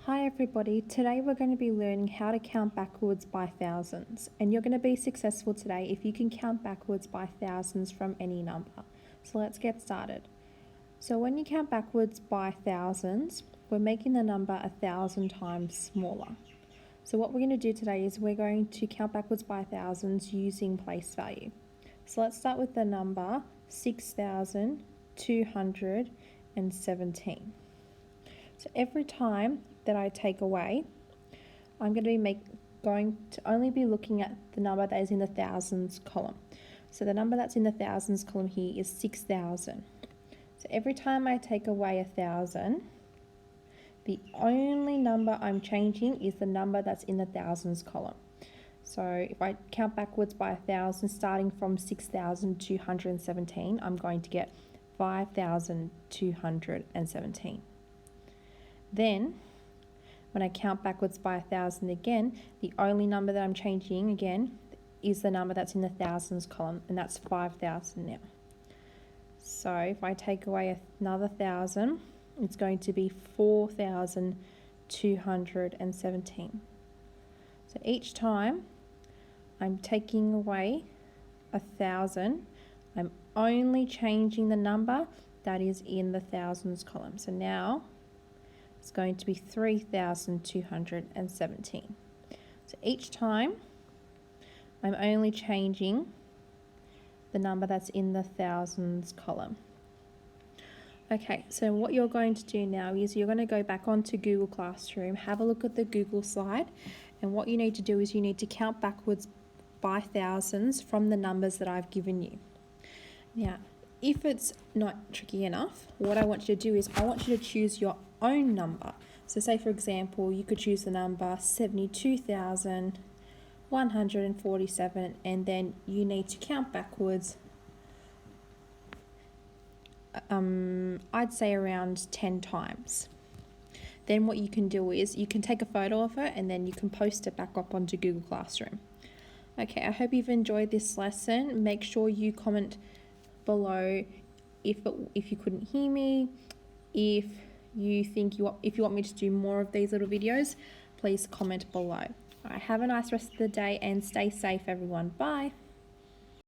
Hi everybody, today we're going to be learning how to count backwards by thousands, and you're going to be successful today if you can count backwards by thousands from any number. So let's get started. So when you count backwards by thousands, we're making the number 1,000 times smaller. So what we're going to do today is we're going to count backwards by thousands using place value. So let's start with the number 6,217. So every time that I take away, I'm going to be going to only be looking at the number that is in the thousands column. So the number that's in the thousands column here is 6,000. So every time I take away 1,000, the only number I'm changing is the number that's in the thousands column. So if I count backwards by 1,000, starting from 6,217, I'm going to get 5,217. Then, when I count backwards by 1,000 again, the only number that I'm changing again is the number that's in the thousands column, and that's 5,000 now. So if I take away another 1,000, it's going to be 4,217. So each time I'm taking away 1,000, I'm only changing the number that is in the thousands column. So now it's going to be 3,217. So each time I'm only changing the number that's in the thousands column. Okay, so what you're going to do now is you're going to go back onto Google Classroom, have a look at the Google slide, and what you need to do is you need to count backwards by thousands from the numbers that I've given you. Now, if it's not tricky enough, what I want you to do is I want you to choose your own number. So say for example, you could choose the number 72,147, and then you need to count backwards, I'd say around 10 times. Then what you can do is you can take a photo of it and then you can post it back up onto Google Classroom. Okay, I hope you've enjoyed this lesson. Make sure you comment below if you couldn't hear me, if you want me to do more of these little videos, please comment below. All right, have a nice rest of the day and stay safe, everyone. Bye.